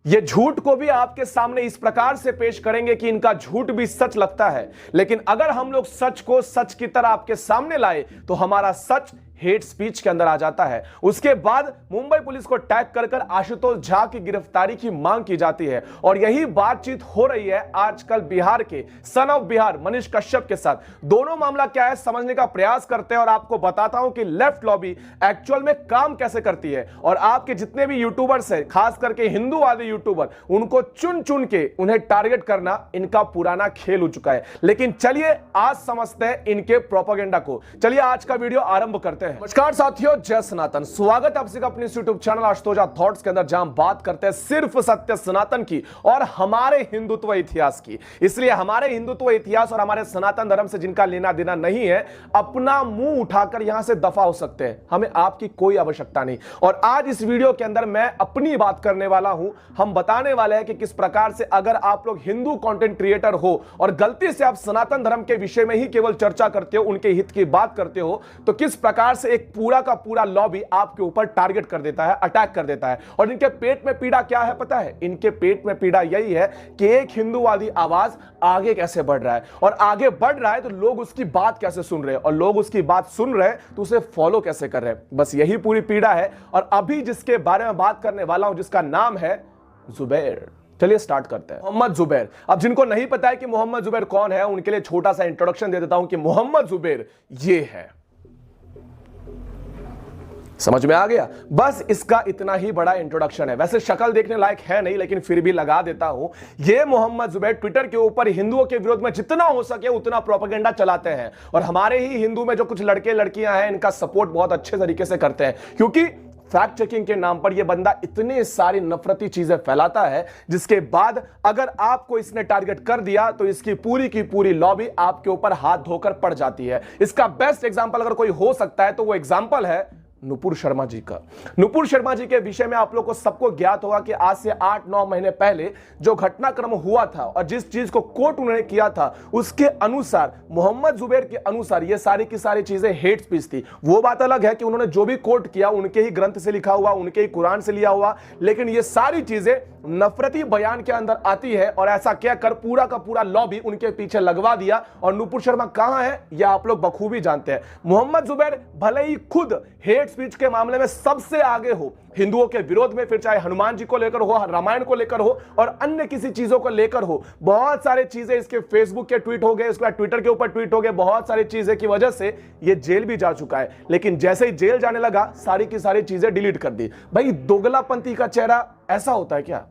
ये झूठ को भी आपके सामने इस प्रकार से पेश करेंगे कि इनका झूठ भी सच लगता है। लेकिन अगर हम लोग सच को सच की तरह आपके सामने लाए तो हमारा सच हेट स्पीच के अंदर आ जाता है। उसके बाद मुंबई पुलिस को टैग कर आशुतोष झा की गिरफ्तारी की मांग की जाती है और यही बातचीत हो रही है आजकल बिहार के सन ऑफ बिहार मनीष कश्यप के साथ। दोनों मामला क्या है समझने का प्रयास करते हैं और आपको बताता हूं कि लेफ्ट लॉबी एक्चुअल में काम कैसे करती है और आपके जितने भी यूट्यूबर्स हैं, खास करके हिंदूवादी यूट्यूबर, उनको चुन चुन के उन्हें टारगेट करना इनका पुराना खेल हो चुका है। लेकिन चलिए आज समझते हैं इनके प्रोपेगेंडा को। चलिए आज का वीडियो आरंभ करते हैं। नमस्कार साथियों, जय सनातन। स्वागत है आप सभी का अपने यूट्यूब चैनल आशुतोष थॉट्स के अंदर, जहां बात करते हैं सिर्फ सत्य सनातन की और हमारे हिंदुत्व इतिहास की। इसलिए हमारे हिंदुत्व इतिहास और हमारे सनातन धर्म से जिनका लेना देना नहीं है, अपना मुंह उठाकर यहां से दफा हो सकते हैं। हमें आपकी कोई आवश्यकता नहीं। और आज इस वीडियो के अंदर मैं अपनी बात करने वाला हूं। हम बताने वाले हैं कि किस प्रकार से अगर आप लोग हिंदू कंटेंट क्रिएटर हो और गलती से आप सनातन धर्म के विषय में ही केवल चर्चा करते हो, उनके हित की बात करते हो, तो किस प्रकार से एक पूरा का पूरा लॉबी आपके ऊपर टारगेट कर देता है, अटैक कर देता है। और इनके पेट में पीड़ा क्या है पता है? इनके पेट में पीड़ा यही है कि एक हिंदूवादी आवाज आगे कैसे बढ़ रहा है और आगे बढ़ रहा है तो लोग उसकी बात कैसे सुन रहे हैं और लोग उसकी बात सुन रहे हैं तो उसे फॉलो कैसे कर रहे हैं। बस यही पूरी पीड़ा है। और अभी जिसके बारे में बात करने वाला हूं, जिसका नाम है जुबैर। चलिए स्टार्ट करते हैं। मोहम्मद जुबैर। अब जिनको नहीं पता है कि मोहम्मद जुबैर कौन है, उनके लिए छोटा सा इंट्रोडक्शन दे देता हूं कि मोहम्मद जुबैर ये है। समझ में आ गया? बस इसका इतना ही बड़ा इंट्रोडक्शन है। वैसे शक्ल देखने लायक है नहीं, लेकिन फिर भी लगा देता हूं। ये मोहम्मद जुबैर ट्विटर के ऊपर हिंदुओं के विरोध में जितना हो सके उतना प्रोपेगेंडा चलाते हैं और हमारे ही हिंदू में जो कुछ लड़के लड़कियां हैं, इनका सपोर्ट बहुत अच्छे तरीके से करते हैं, क्योंकि फैक्ट चेकिंग के नाम पर यह बंदा इतने सारी नफरती चीजें फैलाता है, जिसके बाद अगर आपको इसने टारगेट कर दिया तो इसकी पूरी की पूरी लॉबी आपके ऊपर हाथ धोकर पड़ जाती है। इसका बेस्ट एग्जांपल अगर कोई हो सकता है तो वो एग्जांपल है नुपुर शर्मा जी का। नुपुर शर्मा जी के विषय में आप लोगों को सबको ज्ञात होगा कि आज से 8-9 महीने पहले जो घटनाक्रम हुआ था और जिस चीज को कोर्ट उन्होंने किया था, उसके अनुसार, मोहम्मद जुबैर के अनुसार, ये सारी की सारी चीजें हेट स्पीच थी। वो बात अलग है कि उन्होंने जो भी कोर्ट किया उनके ही ग्रंथ से लिखा हुआ, उनके ही कुरान से लिया हुआ, लेकिन ये सारी चीजें नफरती बयान के अंदर आती है और ऐसा कहकर पूरा का पूरा लॉबी उनके पीछे लगवा दिया। और नुपुर शर्मा कहां है यह आप लोग बखूबी जानते हैं। मोहम्मद जुबैर भले ही खुद हेट स्पीच के मामले में सबसे आगे हो, हिंदुओं के विरोध में, फिर चाहे हनुमान जी को लेकर हो, रामायण को लेकर हो और अन्य किसी चीजों को लेकर हो, बहुत सारी चीजें इसके फेसबुक के ट्वीट हो गए, इसके बाद ट्विटर के ऊपर ट्वीट हो गए, बहुत सारी चीजें की वजह से ये जेल भी जा चुका है। लेकिन जैसे ही जेल जाने लगा, सारी की सारी चीजें डिलीट कर दी। भाई दोगलापंथी का चेहरा ऐसा होता है क्या?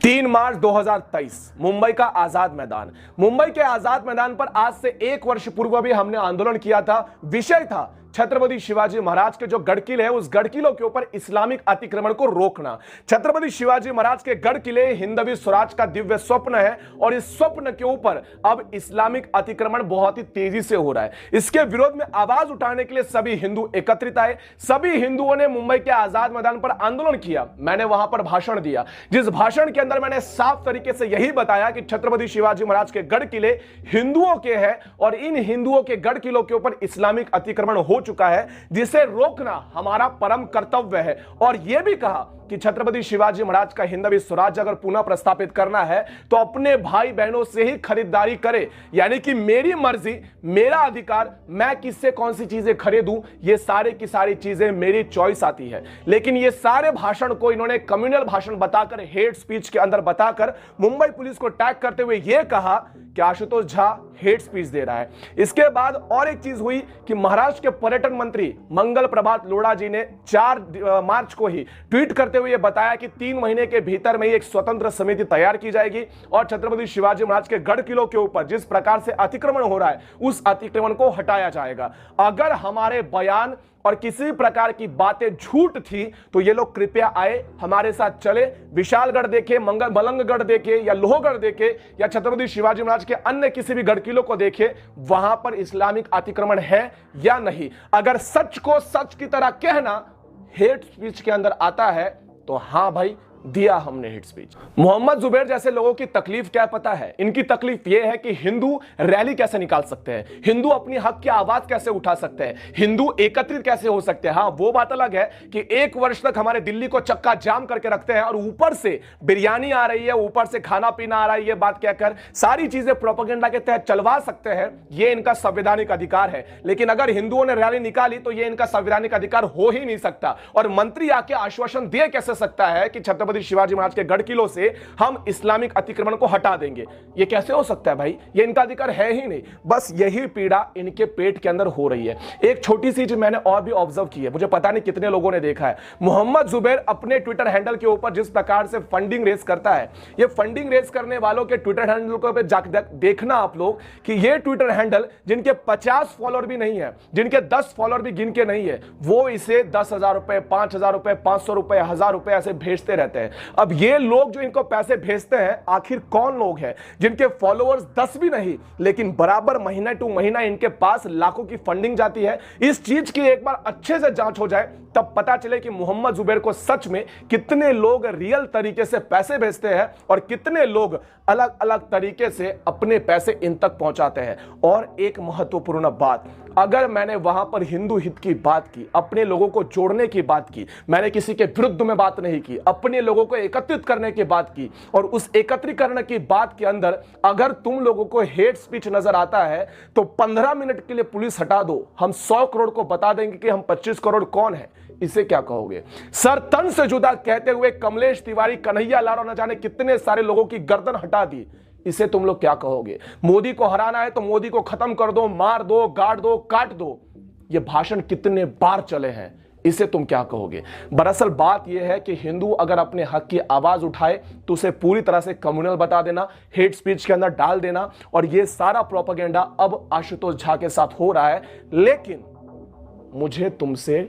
3 मार्च 2023 मुंबई का आजाद मैदान। मुंबई के आजाद मैदान पर आज से 1 वर्ष पूर्व भी हमने आंदोलन किया था। विषय था छत्रपति शिवाजी महाराज के जो गढ़ किले हैं, उस गढ़ किलों के ऊपर इस्लामिक अतिक्रमण को रोकना। छत्रपति शिवाजी महाराज के गढ़ किले हिंदवी स्वराज का दिव्य स्वप्न है और इस स्वप्न के ऊपर अब इस्लामिक अतिक्रमण बहुत ही तेजी से हो रहा है। इसके विरोध में आवाज उठाने के लिए सभी हिंदू एकत्रित आए। सभी हिंदुओं ने मुंबई के आजाद मैदान पर आंदोलन किया। मैंने वहां पर भाषण दिया, जिस भाषण के अंदर मैंने साफ तरीके से यही बताया कि छत्रपति शिवाजी महाराज के गढ़ किले हिंदुओं के हैं और इन हिंदुओं के गढ़ किलों के ऊपर इस्लामिक अतिक्रमण हो चुका है, जिसे रोकना हमारा परम कर्तव्य है। और यह भी कहा कि छत्रपति शिवाजी महाराज का हिंदवी स्वराज अगर पुनः प्रस्थापित करना है तो अपने भाई बहनों से ही खरीदारी करे, यानी कि मेरी मर्जी, मेरा अधिकार, मैं किससे कौन सी चीजें खरीदूं, ये सारे की सारी चीजें मेरी चॉइस आती है। लेकिन ये सारे भाषण को इन्होंने कम्युनल भाषण बताकर, हेट स्पीच के अंदर बताकर मुंबई पुलिस को टैग करते हुए यह कहा कि आशुतोष झा हेट स्पीच दे रहा है। इसके बाद और एक चीज हुई कि महाराष्ट्र के पर्यटन मंत्री मंगल प्रभात लोढ़ा जी ने 4 मार्च को ही ट्वीट करते हुए बताया कि 3 महीने के भीतर में एक स्वतंत्र समिति तैयार की जाएगी और छत्रपति शिवाजी महाराज के गढ़ किलों के ऊपर जिस प्रकार से अतिक्रमण हो रहा है, उस अतिक्रमण को हटाया जाएगा। अगर हमारे बयान और किसी प्रकार की बातें झूठ थी तो ये लोग कृपया आए, हमारे साथ चले, विशालगढ़ देखे, मलंगगढ़ देखे या लोहगढ़ देखे या छत्रपति शिवाजी महाराज के अन्य किसी भी गढ़ किलों को देखे, वहां पर इस्लामिक अतिक्रमण है या नहीं। अगर सच को सच की तरह कहना हेट स्पीच के अंदर आता है तो हां भाई, दिया हमने हेट स्पीच। मोहम्मद जुबैर जैसे लोगों की तकलीफ क्या पता है? इनकी तकलीफ यह है कि हिंदू रैली कैसे निकाल सकते हैं, हिंदू अपनी हक की आवाज कैसे उठा सकते हैं, हिंदू एकत्रित कैसे हो सकते हैं। हाँ, वो बात अलग है कि 1 वर्ष तक हमारे दिल्ली को चक्का जाम करके रखते हैं और ऊपर से बिरयानी आ रही है, ऊपर से खाना पीना आ रहा है, ये बात कहकर सारी चीजें प्रोपेगेंडा के तहत चलवा सकते हैं। ये इनका संवैधानिक अधिकार है। लेकिन अगर हिंदुओं ने रैली निकाली तो ये इनका संवैधानिक अधिकार हो ही नहीं सकता। और मंत्री आके आश्वासन दे कैसे सकता है कि छत्रपति शिवाजी महाराज के गढ़ किलों से हम इस्लामिक अतिक्रमण को हटा देंगे? ये कैसे हो सकता है भाई? ये इनका अधिकार है ही नहीं। बस यही पीड़ा इनके पेट के अंदर हो रही है। एक छोटी सी चीज मैंने और भी ऑब्जर्व की है, मुझे पता नहीं कितने लोगों ने देखा है। मोहम्मद जुबैर अपने ट्विटर हैंडल के ऊपर जिस प्रकार से फंडिंग रेस करता है, ये फंडिंग रेस करने वालों के ट्विटर हैंडल को पे जाकर देखना आप लोग कि ये ट्विटर हैंडल जिनके 50 फॉलोअर भी नहीं है, जिनके 10 फॉलोअर भी गिन के नहीं है, वो इसे 10,000 रुपए, 5,000 रुपए, 500 रुपए, 1,000 रुपए ऐसे भेजते रहते हैं। अब ये लोग जो इनको पैसे भेजते हैं, आखिर कौन लोग हैं जिनके फॉलोअर्स 10 भी नहीं, लेकिन बराबर महीना टू महीना इनके पास लाखों की फंडिंग जाती है? इस चीज की एक बार अच्छे से जांच हो जाए, तब पता चले कि मोहम्मद जुबैर को सच में कितने लोग रियल तरीके से पैसे भेजते हैं और कितने लोग अलग अलग तरीके से अपने पैसे इन तक पहुंचाते हैं। और एक महत्वपूर्ण बात, अगर मैंने वहां पर हिंदू हित की बात की, अपने लोगों को जोड़ने की बात की, मैंने किसी के विरुद्ध में बात नहीं की, अपने लोगों को एकत्रित करने की बात की, और उस एकत्रीकरण की बात के अंदर अगर तुम लोगों को हेट स्पीच नजर आता है तो 15 मिनट के लिए पुलिस हटा दो, हम 100 करोड़ को बता देंगे कि हम 25 करोड़ कौन है। इसे क्या कहोगे? सर तन से जुदा कहते हुए कमलेश तिवारी, कन्हैया लाल और न जाने कितने सारे लोगों की गर्दन हटा दी, इसे तुम लोग क्या कहोगे? मोदी को हराना है तो मोदी को खत्म कर दो, मार दो, गाड़ दो, काट दो, ये भाषण कितने बार चले हैं, इसे तुम क्या कहोगे? दरअसल बात यह है कि हिंदू अगर अपने हक की आवाज उठाए तो उसे पूरी तरह से कम्युनल बता देना, हेट स्पीच के अंदर डाल देना, और यह सारा प्रोपेगेंडा अब आशुतोष झा के साथ हो रहा है। लेकिन मुझे तुमसे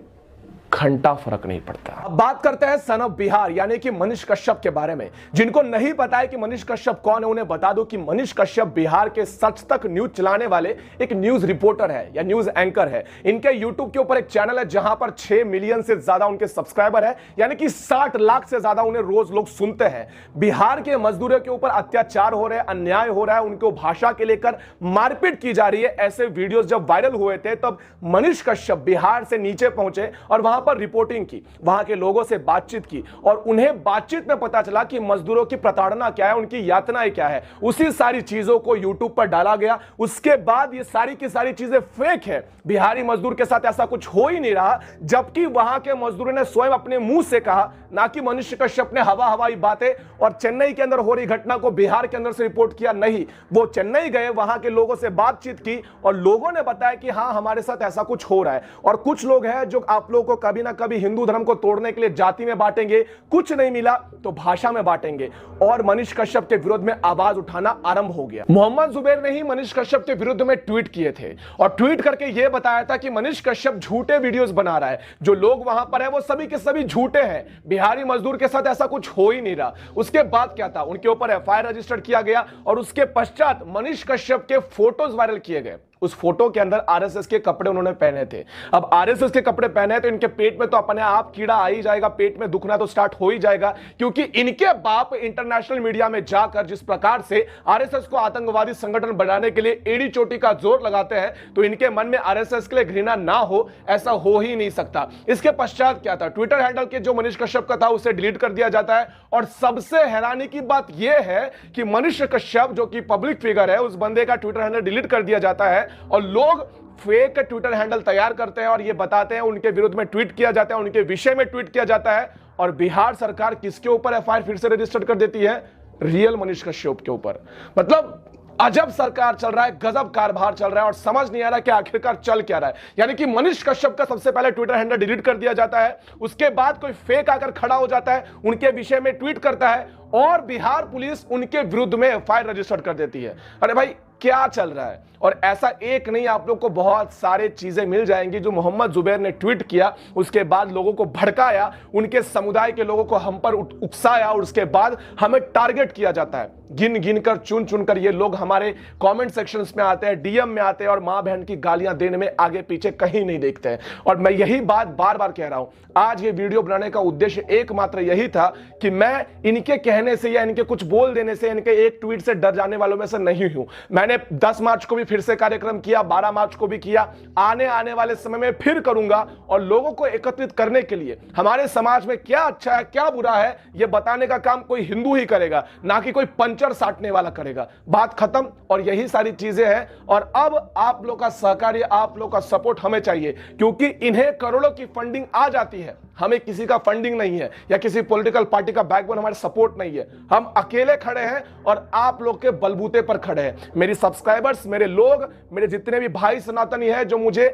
घंटा फर्क नहीं पड़ता। अब बात करते हैं सन ऑफ बिहार यानी कि मनीष कश्यप के बारे में। जिनको नहीं पता है कि मनीष कश्यप कौन है, उन्हें बता दो कि मनीष कश्यप बिहार के सच तक न्यूज चलाने वाले एक न्यूज रिपोर्टर है या न्यूज एंकर है। इनके यूट्यूब के ऊपर एक चैनल है जहां पर 6 मिलियन से ज्यादा उनके सब्सक्राइबर है, यानी कि 60 लाख से ज्यादा उन्हें रोज लोग सुनते हैं। बिहार के मजदूरों के ऊपर अत्याचार हो रहे हैं, अन्याय हो रहा है, उनको भाषा के लेकर मारपीट की जा रही है। ऐसे वीडियोस जब वायरल हुए थे तब मनीष कश्यप बिहार से नीचे पहुंचे और वहां पर रिपोर्टिंग की, वहां के लोगों से बातचीत की, और उन्हें बातचीत में पता चला कि मजदूरों की प्रताड़ना क्या है, उनकी यातनाएं क्या है। उसी सारी चीजों को यूट्यूब पर डाला गया। उसके बाद ये सारी की सारी चीजें फेक है, बिहारी मजदूर के साथ ऐसा कुछ हो ही नहीं रहा, जबकि वहां के मजदूरों ने स्वयं अपने मुंह से कहा, ना कि मनीष कश्यप ने हवाई बातें और चेन्नई के अंदर हो रही घटना को बिहार के अंदर से रिपोर्ट किया। नहीं, वो चेन्नई गए, वहां के लोगों से बातचीत की और लोगों ने बताया कि हां हमारे साथ ऐसा कुछ हो रहा है। और कुछ लोग हैं जो आप लोगों को कभी ना कभी हिंदू धर्म को तोड़ने के लिए जाति में बांटेंगे, कुछ नहीं मिला तो भाषा में बांटेंगे, और मनीष कश्यप के विरोध में आवाज उठाना आरंभ हो गया। मोहम्मद जुबैर ने ही मनीष कश्यप के विरुद्ध में ट्वीट किए थे और ट्वीट करके यह बताया था कि मनीष कश्यप झूठे वीडियोस बना रहा है, जो लोग वहां पर है वो सभी के सभी झूठे हैं, बिहारी मजदूर के साथ ऐसा कुछ हो ही नहीं रहा। उसके बाद क्या था, उनके ऊपर एफआईआर रजिस्टर्ड किया गया और उसके पश्चात मनीष कश्यप के फोटोज वायरल किए गए। उस फोटो के अंदर आरएसएस के कपड़े उन्होंने पहने थे। अब आरएसएस के कपड़े पहने तो इनके पेट में तो अपने आप कीड़ा आ ही जाएगा, पेट में दुखना तो स्टार्ट हो ही जाएगा, क्योंकि इनके बाप इंटरनेशनल मीडिया में जाकर जिस प्रकार से आरएसएस को आतंकवादी संगठन बनाने के लिए एड़ी चोटी का जोर लगाते हैं, तो इनके मन में आरएसएस के लिए घृणा ना हो, ऐसा हो ही नहीं सकता। इसके पश्चात क्या था, ट्विटर हैंडल के जो मनीष कश्यप का था उसे डिलीट कर दिया जाता है। और सबसे हैरानी की बात यह है कि मनीष कश्यप जो कि पब्लिक फिगर है, उस बंदे का ट्विटर हैंडल डिलीट कर दिया जाता है और लोग फेक ट्विटर हैंडल तैयार करते हैं और ये बताते हैं, उनके विरुद्ध में ट्वीट किया जाता है, उनके विषय में ट्वीट किया जाता है। और बिहार सरकार किसके ऊपर एफआईआर फिर से रजिस्टर कर देती है? रियल मनीष कश्यप के ऊपर। मतलब अजब सरकार चल रहा है, गजब कारभार चल रहा है और समझ नहीं आ रहा कि आखिरकार चल क्या रहा है। यानी कि मनीष कश्यप का सबसे पहले ट्विटर हैंडल डिलीट कर दिया जाता है, उसके बाद कोई फेक आकर खड़ा हो जाता है, उनके विषय में ट्वीट करता है और बिहार पुलिस उनके विरुद्ध में एफआईआर रजिस्टर कर देती है। अरे भाई क्या चल रहा है? और ऐसा एक नहीं, आप लोग को बहुत सारे चीजें मिल जाएंगी जो मोहम्मद जुबैर ने ट्वीट किया, उसके बाद लोगों को भड़काया, उनके समुदाय के लोगों को हम पर उकसाया और उसके बाद हमें टारगेट किया जाता है। गिन गिन कर, चुन चुन कर ये लोग हमारे कमेंट सेक्शंस में आते हैं, डीएम में आते हैं और मां बहन की गालियां देने में आगे पीछे कहीं नहीं देखते हैं। और मैं यही बात बार बार कह रहा हूं, आज ये वीडियो बनाने का उद्देश्य एकमात्र यही था कि मैं इनके कहने से या इनके कुछ बोल देने से, इनके एक ट्वीट से डर जाने वालों में से नहीं हूं। मैंने 10 मार्च को भी फिर से कार्यक्रम किया, 12 मार्च को भी किया, आने वाले समय में फिर करूंगा और लोगों को एकत्रित करने के लिए हमारे समाज में क्या अच्छा है क्या बुरा है यह बताने का काम कोई हिंदू ही करेगा, ना कि कोई पंचर साटने वाला करेगा। बात खत्म। और यही सारी चीजें हैं और अब आप लोग का सहकार्य, आप लोग का सपोर्ट हमें चाहिए, क्योंकि इन्हें करोड़ों की फंडिंग आ जाती है, हमें किसी का फंडिंग नहीं है या किसी पॉलिटिकल पार्टी का बैकबोन हमारे सपोर्ट नहीं है। हम अकेले खड़े हैं और आप लोग के बलबूते पर खड़े हैं। मेरी सब्सक्राइबर्स, मेरे लोग, मेरे जितने भी भाई सनातनी हैं जो मुझे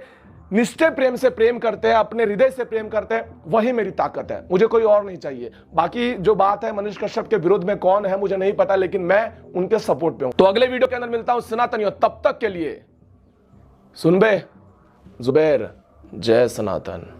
निश्चय प्रेम से प्रेम करते हैं, अपने हृदय से प्रेम करते हैं, वही मेरी ताकत है, मुझे कोई और नहीं चाहिए। बाकी जो बात है मनीष कश्यप के विरोध में कौन है मुझे नहीं पता, लेकिन मैं उनके सपोर्ट पे हूं। तो अगले वीडियो के अंदर मिलता हूं सनातनियों, तब तक के लिए सुन बे जुबैर, जय सनातन।